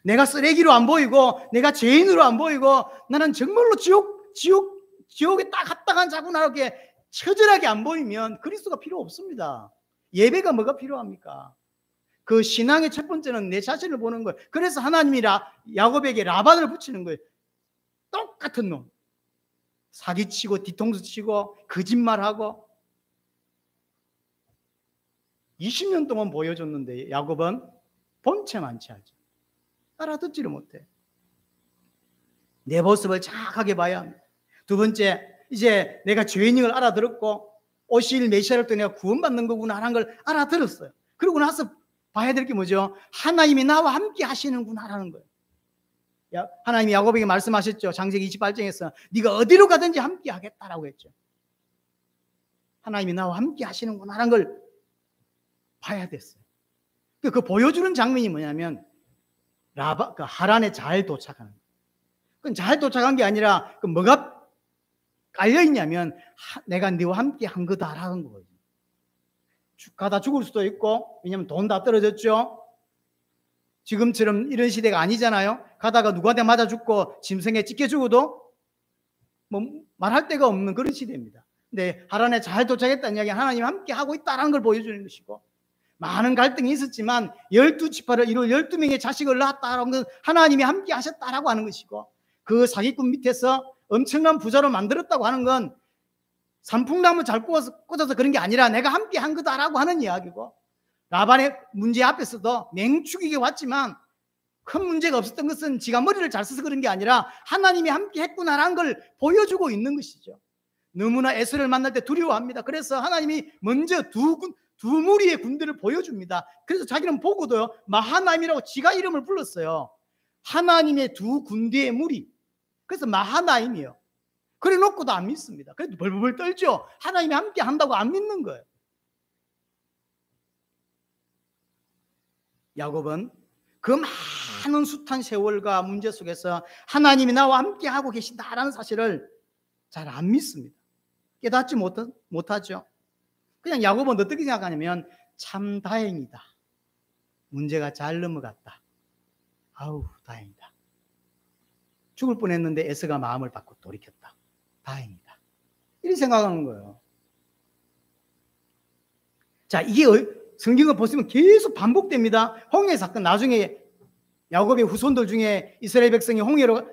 내가 쓰레기로 안 보이고 내가 죄인으로 안 보이고 나는 정말로 지옥에 딱 합당한 자구나 이렇게 처절하게 안 보이면 그리스도가 필요 없습니다. 예배가 뭐가 필요합니까? 그 신앙의 첫 번째는 내 자신을 보는 거예요. 그래서 하나님이 야곱에게 라반을 붙이는 거예요. 똑같은 놈, 사기치고 뒤통수 치고 거짓말하고 20년 동안 보여줬는데 야곱은 본체만치 하죠. 알아듣지를 못해. 내 모습을 정확하게 봐야 합니다. 두 번째, 이제 내가 죄인인 걸 알아들었고 오실 메시아를 통해 내가 구원받는 거구나 하는 걸 알아들었어요. 그러고 나서 봐야 될 게 뭐죠? 하나님이 나와 함께 하시는구나 라는 거예요. 하나님이 야곱에게 말씀하셨죠. 창세기 28장에서 네가 어디로 가든지 함께 하겠다라고 했죠. 하나님이 나와 함께 하시는구나 하는 걸 봐야 됐어요. 그 보여주는 장면이 뭐냐면 하란에 잘 도착하는 거예요. 그건 잘 도착한 게 아니라 뭐가 깔려있냐면 내가 너와 함께 한 거다라는 거거든요. 가다 죽을 수도 있고, 왜냐면 돈 다 떨어졌죠. 지금처럼 이런 시대가 아니잖아요. 가다가 누구한테 맞아 죽고 짐승에 찢겨 죽어도 뭐 말할 데가 없는 그런 시대입니다. 근데 하란에 잘 도착했다는 이야기는 하나님 함께 하고 있다는 걸 보여주는 것이고, 많은 갈등이 있었지만 12지파를 이룰 12명의 자식을 낳았다라는 건 하나님이 함께 하셨다라고 하는 것이고, 그 사기꾼 밑에서 엄청난 부자로 만들었다고 하는 건 산풍나무 잘 꽂아서 그런 게 아니라 내가 함께 한 거다라고 하는 이야기고, 라반의 문제 앞에서도 맹축이게 왔지만 큰 문제가 없었던 것은 지가 머리를 잘 써서 그런 게 아니라 하나님이 함께 했구나라는 걸 보여주고 있는 것이죠. 너무나 에서를 만날 때 두려워합니다. 그래서 하나님이 먼저 두 무리의 군대를 보여줍니다. 그래서 자기는 보고도요, 마하나임이라고 지가 이름을 불렀어요. 하나님의 두 군대의 무리. 그래서 마하나임이요. 그래 놓고도 안 믿습니다. 그래도 벌벌 떨죠. 하나님이 함께 한다고 안 믿는 거예요. 야곱은 그 많은 숱한 세월과 문제 속에서 하나님이 나와 함께 하고 계신다라는 사실을 잘 안 믿습니다. 깨닫지 못하죠. 그냥 야곱은 어떻게 생각하냐면 참 다행이다, 문제가 잘 넘어갔다, 아우, 다행이다. 죽을 뻔했는데 에서가 마음을 바꿔 돌이켰다. 다행이다. 이렇게 생각하는 거예요. 자, 이게 성경을 보시면 계속 반복됩니다. 홍해 사건, 나중에 야곱의 후손들 중에 이스라엘 백성이 홍해로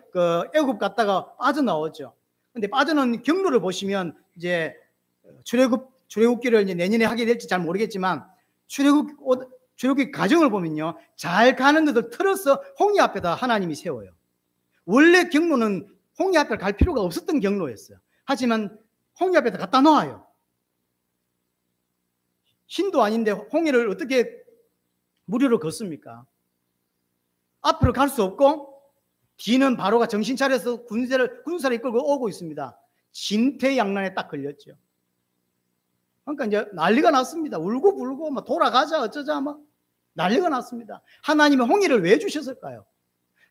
애굽 갔다가 빠져나오죠. 근데 빠져나온 경로를 보시면 이제 출애굽기를 이제 내년에 하게 될지 잘 모르겠지만 출애굽기 과정을 보면요, 잘 가는 데들 틀어서 홍해 앞에다 하나님이 세워요. 원래 경로는 홍해 앞에 갈 필요가 없었던 경로였어요. 하지만 홍해 앞에다 갖다 놓아요. 신도 아닌데 홍해를 어떻게 무료로 걷습니까? 앞으로 갈 수 없고 뒤는 바로가 정신 차려서 군사를 이끌고 오고 있습니다. 진퇴양난에 딱 걸렸죠. 그러니까 이제 난리가 났습니다. 울고 불고 막 돌아가자 어쩌자 막 난리가 났습니다. 하나님은 홍해를 왜 주셨을까요?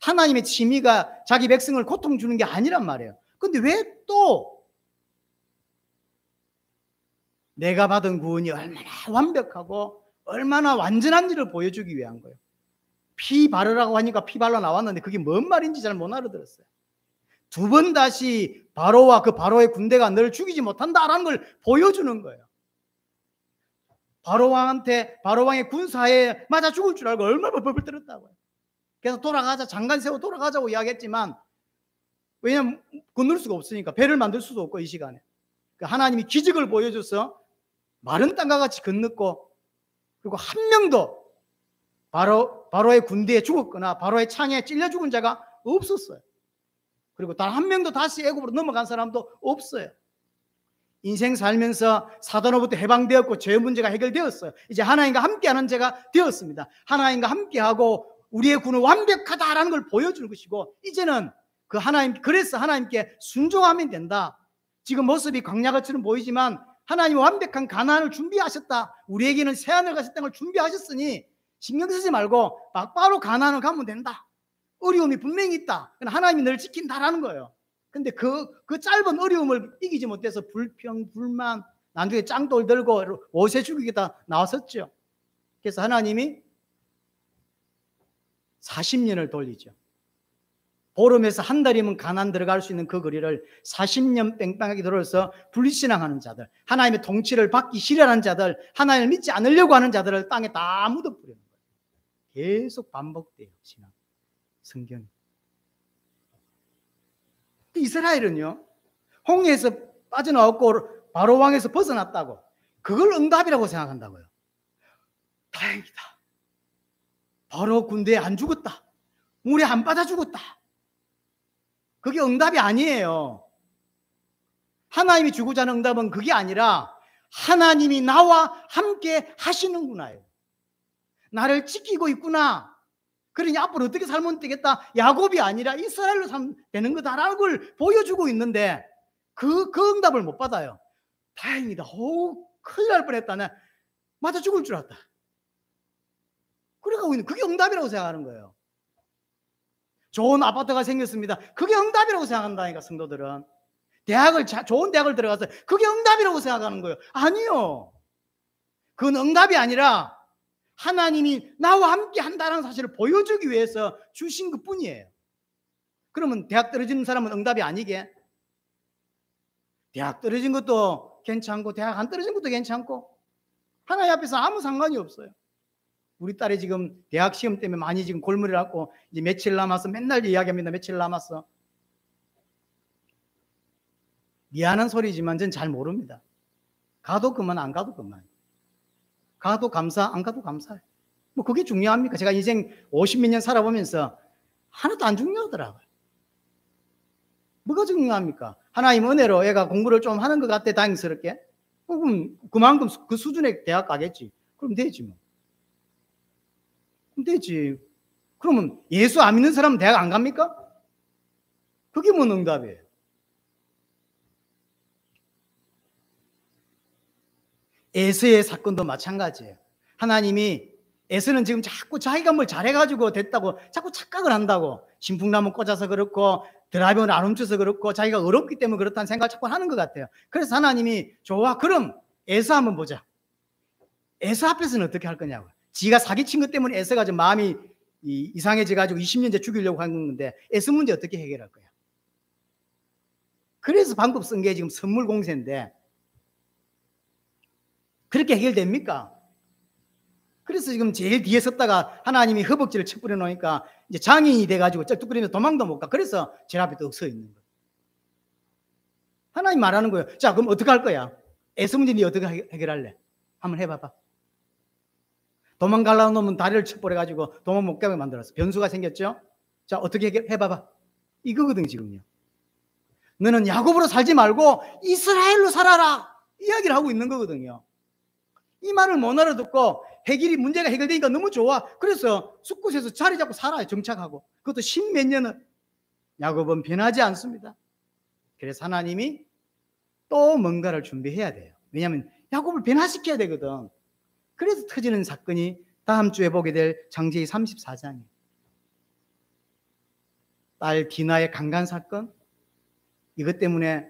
하나님의 취미가 자기 백성을 고통 주는 게 아니란 말이에요. 근데 왜 또 내가 받은 구원이 얼마나 완벽하고 얼마나 완전한지를 보여주기 위한 거예요. 피 바르라고 하니까 피 발라 나왔는데 그게 뭔 말인지 잘 못 알아들었어요. 두 번 다시 바로와 그 바로의 군대가 너를 죽이지 못한다라는 걸 보여주는 거예요. 바로왕의 군사에 맞아 죽을 줄 알고 얼마나 벌벌 떨었다고요. 그래서 돌아가자, 장관 세워 돌아가자고 이야기했지만, 왜냐하면 건널 수가 없으니까 배를 만들 수도 없고 이 시간에 하나님이 기적을 보여줘서 마른 땅과 같이 건넜고, 그리고 한 명도 바로의 군대에 죽었거나 바로의 창에 찔려 죽은 자가 없었어요. 그리고 단 한 명도 다시 애굽으로 넘어간 사람도 없어요. 인생 살면서 사단으로부터 해방되었고 죄 문제가 해결되었어요. 이제 하나님과 함께하는 자가 되었습니다. 하나님과 함께하고 우리의 구는 완벽하다라는 걸 보여주는 것이고, 이제는 그래서 하나님께 순종하면 된다. 지금 모습이 광야같이는 보이지만 하나님이 완벽한 가나안을 준비하셨다. 우리에게는 새하늘 같은 땅을 준비하셨으니 신경 쓰지 말고 바로 가나안을 가면 된다. 어려움이 분명히 있다. 하나님이 널 지킨다라는 거예요. 근데 그 짧은 어려움을 이기지 못해서 불평, 불만, 나중에 짱돌 들고 옷에 죽이겠다 나왔었죠. 그래서 하나님이 40년을 돌리죠. 보름에서 한 달이면 가나안 들어갈 수 있는 그 거리를 40년 뺑뺑하게 돌아서 불신앙하는 자들, 하나님의 통치를 받기 싫어하는 자들, 하나님을 믿지 않으려고 하는 자들을 땅에 다 묻어버리는 거예요. 계속 반복돼요. 신앙, 성경이. 이스라엘은요, 홍해에서 빠져나왔고 바로 왕에서 벗어났다고 그걸 응답이라고 생각한다고요. 다행이다. 바로 군대에 안 죽었다. 물에 안 빠져 죽었다. 그게 응답이 아니에요. 하나님이 주고자 하는 응답은 그게 아니라 하나님이 나와 함께 하시는구나요. 나를 지키고 있구나. 그러니 앞으로 어떻게 살면 되겠다. 야곱이 아니라 이스라엘로 살면 되는 거다라는 걸 보여주고 있는데 그 응답을 못 받아요. 다행이다. 큰일 날 뻔했다. 나 맞아 죽을 줄 알았다. 그러고 있는 그게 응답이라고 생각하는 거예요. 좋은 아파트가 생겼습니다. 그게 응답이라고 생각한다니까 성도들은. 좋은 대학을 들어가서 그게 응답이라고 생각하는 거예요. 아니요. 그건 응답이 아니라 하나님이 나와 함께 한다는 사실을 보여주기 위해서 주신 것뿐이에요. 그러면 대학 떨어지는 사람은 응답이 아니게? 대학 떨어진 것도 괜찮고 대학 안 떨어진 것도 괜찮고 하나님 앞에서 아무 상관이 없어요. 우리 딸이 지금 대학 시험 때문에 많이 지금 골머리를 앓고 이제 며칠 남았어. 맨날 이야기합니다. 며칠 남았어. 미안한 소리지만 전 잘 모릅니다. 가도 그만 안 가도 그만. 가도 감사 안 가도 감사해. 뭐 그게 중요합니까? 제가 인생 50몇 년 살아보면서 하나도 안 중요하더라고요. 뭐가 중요합니까? 하나님 은혜로 애가 공부를 좀 하는 것 같아 다행스럽게. 그럼 그만큼 그 수준의 대학 가겠지. 그럼 되지 뭐. 그럼 되지. 그러면 예수 안 믿는 사람은 대학 안 갑니까? 그게 뭔 응답이에요? 에서의 사건도 마찬가지예요. 하나님이 에서는 지금 자꾸 자기가 뭘 잘해가지고 됐다고 자꾸 착각을 한다고. 신풍나무 꽂아서 그렇고 드라이버를 안 훔쳐서 그렇고 자기가 어렵기 때문에 그렇다는 생각을 자꾸 하는 것 같아요. 그래서 하나님이 좋아 그럼 에서 한번 보자. 에서 앞에서는 어떻게 할 거냐고. 지가 사기친 것 때문에 에서가 좀 마음이 이상해져 가지고 20년째 죽이려고 하는 건데 에서 문제 어떻게 해결할 거야? 그래서 방법 쓴 게 지금 선물 공세인데 그렇게 해결됩니까? 그래서 지금 제일 뒤에 섰다가 하나님이 허벅지를 쳐 뿌려 놓으니까 이제 장애인이 돼가지고 쩍뚝거리면서 도망도 못 가. 그래서 제 앞에 떡 서 있는 거예요. 하나님 말하는 거예요. 자, 그럼 어떻게 할 거야? 에서 문제 니 어떻게 해결할래? 한번 해봐봐. 도망가려는 놈은 다리를 쳐 뿌려가지고 도망 못 가게 만들었어. 변수가 생겼죠? 자, 어떻게 해봐봐. 이거거든 지금요. 너는 야곱으로 살지 말고 이스라엘로 살아라. 이야기를 하고 있는 거거든요. 이 말을 못 알아듣고 문제가 해결되니까 너무 좋아. 그래서 숲곳에서 자리 잡고 살아요. 정착하고. 그것도 십몇 년을. 야곱은 변하지 않습니다. 그래서 하나님이 또 뭔가를 준비해야 돼요. 왜냐하면 야곱을 변화시켜야 되거든. 그래서 터지는 사건이 다음 주에 보게 될 창세기 34장이에요. 딸 디나의 강간 사건. 이것 때문에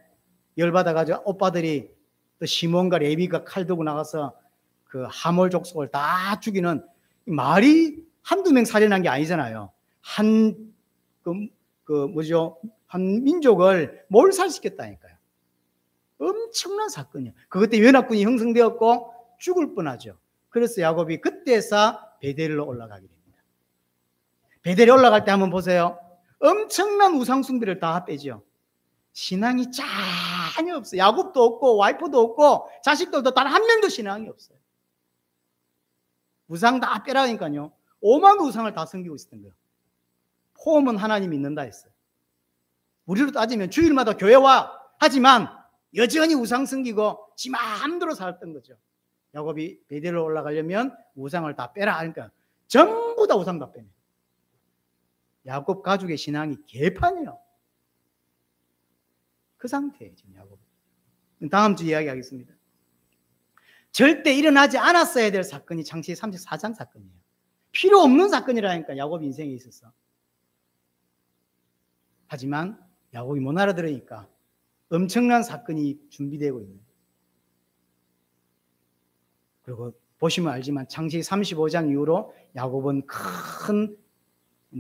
열받아가지고 오빠들이 또 시몬과 레위가 칼 들고 나가서 그 하몰 족속을 다 죽이는, 말이 한두 명 살인한 게 아니잖아요. 한 민족을 몰살시켰다니까요. 엄청난 사건이에요. 그것 때문에 연합군이 형성되었고 죽을 뻔하죠. 그래서 야곱이 그때서 베델로 올라가게 됩니다. 베델에 올라갈 때 한번 보세요. 엄청난 우상숭배를 다 빼죠. 신앙이 전혀 없어요. 야곱도 없고 와이프도 없고 자식들도 단 한 명도 신앙이 없어요. 우상 다 빼라니까요. 5만 우상을 다 섬기고 있었던 거예요. 포함은 하나님이 있는다 했어요. 우리로 따지면 주일마다 교회 와. 하지만 여전히 우상 섬기고 지 마음대로 살았던 거죠. 야곱이 베델로 올라가려면 우상을 다 빼라 하니까 전부 다 우상 다 빼네. 야곱 가족의 신앙이 개판이에요. 그 상태예요 지금 야곱. 다음 주 이야기하겠습니다. 절대 일어나지 않았어야 될 사건이 창세기 34장 사건이에요. 필요 없는 사건이라니까 야곱 인생에 있어서. 하지만 야곱이 못 알아들으니까 엄청난 사건이 준비되고 있는. 그리고 보시면 알지만 창세기 35장 이후로 야곱은 큰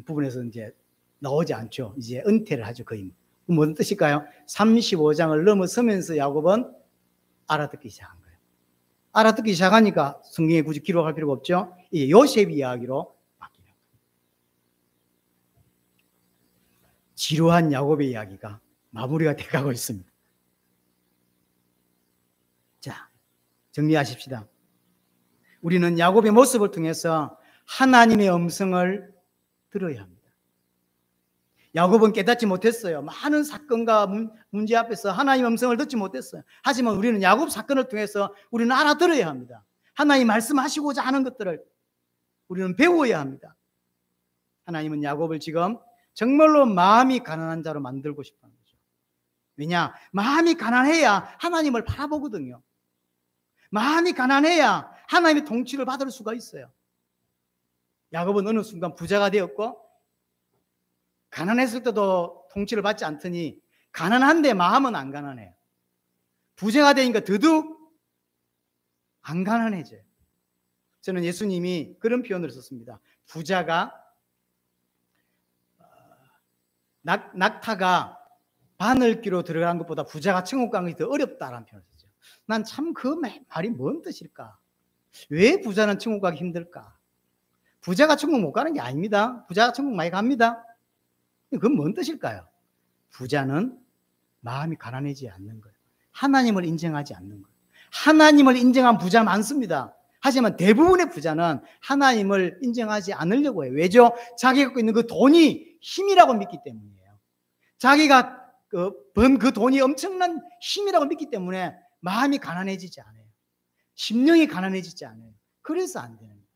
부분에서 이제 나오지 않죠. 이제 은퇴를 하죠. 거의. 무슨 뜻일까요? 35장을 넘어서면서 야곱은 알아듣기 시작한 거예요. 알아듣기 시작하니까 성경에 굳이 기록할 필요가 없죠. 이제 요셉 이야기로 바뀌는 거예요. 지루한 야곱의 이야기가 마무리가 돼가고 있습니다. 자, 정리하십시다. 우리는 야곱의 모습을 통해서 하나님의 음성을 들어야 합니다. 야곱은 깨닫지 못했어요. 많은 사건과 문제 앞에서 하나님의 음성을 듣지 못했어요. 하지만 우리는 야곱 사건을 통해서 우리는 알아들어야 합니다. 하나님 말씀하시고자 하는 것들을 우리는 배워야 합니다. 하나님은 야곱을 지금 정말로 마음이 가난한 자로 만들고 싶어하는 거죠. 왜냐? 마음이 가난해야 하나님을 바라보거든요. 마음이 가난해야 하나님의 통치를 받을 수가 있어요. 야곱은 어느 순간 부자가 되었고 가난했을 때도 통치를 받지 않더니 가난한데 마음은 안 가난해요. 부자가 되니까 더더욱 안 가난해져요. 저는 예수님이 그런 표현을 썼습니다. 부자가 낙타가 바늘귀로 들어간 것보다 부자가 천국 가는 것이 더 어렵다라는 표현을 썼죠. 난 참 그 말이 뭔 뜻일까? 왜 부자는 천국 가기 힘들까? 부자가 천국 못 가는 게 아닙니다. 부자가 천국 많이 갑니다. 그건 뭔 뜻일까요? 부자는 마음이 가난해지지 않는 거예요. 하나님을 인정하지 않는 거예요. 하나님을 인정한 부자 많습니다. 하지만 대부분의 부자는 하나님을 인정하지 않으려고 해요. 왜죠? 자기가 갖고 있는 그 돈이 힘이라고 믿기 때문이에요. 자기가 번 그 돈이 엄청난 힘이라고 믿기 때문에 마음이 가난해지지 않아요. 심령이 가난해지지 않아요. 그래서 안 되는 거예요.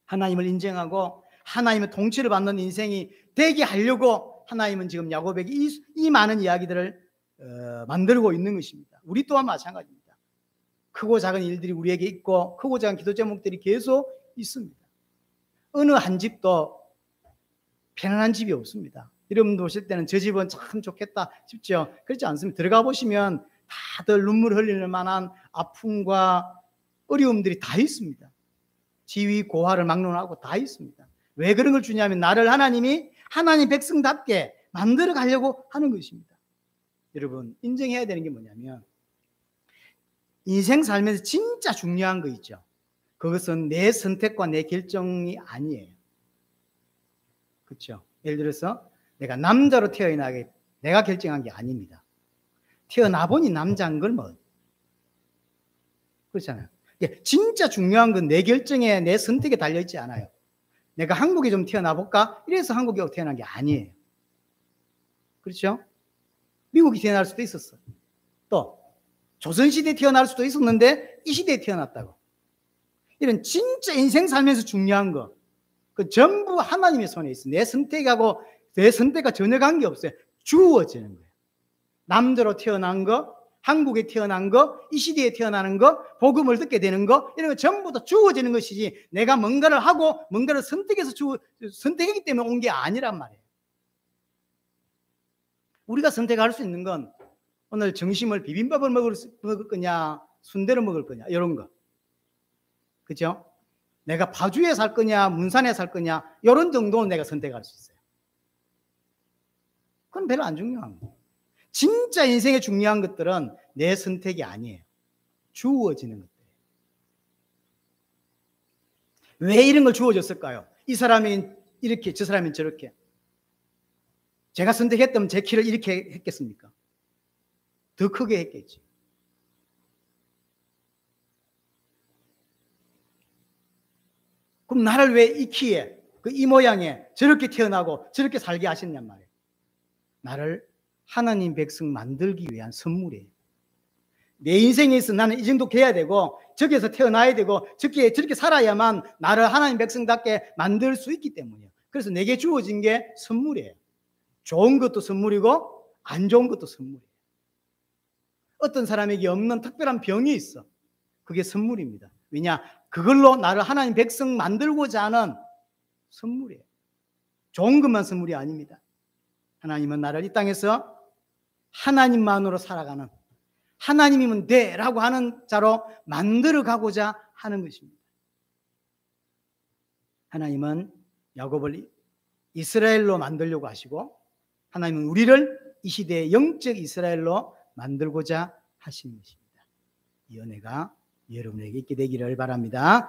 하나님을 인정하고 하나님의 통치를 받는 인생이 되게 하려고 하나님은 지금 야곱에게 이 많은 이야기들을 만들고 있는 것입니다. 우리 또한 마찬가지입니다. 크고 작은 일들이 우리에게 있고 크고 작은 기도 제목들이 계속 있습니다. 어느 한 집도 편안한 집이 없습니다. 여러분도 오실 때는 저 집은 참 좋겠다 싶죠? 그렇지 않습니다. 들어가 보시면 다들 눈물 흘리는 만한 아픔과 어려움들이 다 있습니다. 지위, 고하를 막론하고 다 있습니다. 왜 그런 걸 주냐면 나를 하나님이 하나님 백성답게 만들어 가려고 하는 것입니다. 여러분, 인정해야 되는 게 뭐냐면 인생 살면서 진짜 중요한 거 있죠. 그것은 내 선택과 내 결정이 아니에요. 그렇죠? 예를 들어서 내가 남자로 태어나게 내가 결정한 게 아닙니다. 태어나 보니 남자인 걸 뭐. 그렇잖아요. 진짜 중요한 건 내 결정에 내 선택에 달려있지 않아요. 내가 한국에 좀 태어나 볼까? 이래서 한국에 태어난 게 아니에요. 그렇죠? 미국에 태어날 수도 있었어. 또 조선시대에 태어날 수도 있었는데 이 시대에 태어났다고. 이런 진짜 인생 살면서 중요한 거, 그 전부 하나님의 손에 있어. 내 선택하고 내 선택과 전혀 관계없어요. 주어지는 거예요. 남자로 태어난 거, 한국에 태어난 거, 이 시대에 태어나는 거, 복음을 듣게 되는 거, 이런 거 전부 다 주어지는 것이지 내가 뭔가를 하고 뭔가를 선택해서 선택했기 때문에 온 게 아니란 말이에요. 우리가 선택할 수 있는 건 오늘 점심을 비빔밥을 먹을 거냐, 순대를 먹을 거냐, 이런 거. 그죠? 내가 파주에 살 거냐, 문산에 살 거냐, 이런 정도는 내가 선택할 수 있어요. 그건 별로 안 중요한 거예요. 진짜 인생에 중요한 것들은 내 선택이 아니에요. 주어지는 것들이에요. 왜 이런 걸 주어졌을까요? 이 사람이 이렇게, 저 사람이 저렇게. 제가 선택했다면 제 키를 이렇게 했겠습니까? 더 크게 했겠지. 그럼 나를 왜 이 키에, 이 모양에 저렇게 태어나고 저렇게 살게 하셨냔 말이에요. 나를 하나님 백성 만들기 위한 선물이에요. 내 인생에 있어 나는 이 정도 돼야 되고 저기에서 태어나야 되고 저렇게 살아야만 나를 하나님 백성답게 만들 수 있기 때문이에요. 그래서 내게 주어진 게 선물이에요. 좋은 것도 선물이고 안 좋은 것도 선물이에요. 어떤 사람에게 없는 특별한 병이 있어. 그게 선물입니다. 왜냐? 그걸로 나를 하나님 백성 만들고자 하는 선물이에요. 좋은 것만 선물이 아닙니다. 하나님은 나를 이 땅에서 하나님만으로 살아가는, 하나님이면 돼라고 하는 자로 만들어 가고자 하는 것입니다. 하나님은 야곱을 이스라엘로 만들려고 하시고 하나님은 우리를 이 시대의 영적 이스라엘로 만들고자 하시는 것입니다. 이 은혜가 여러분에게 있게 되기를 바랍니다.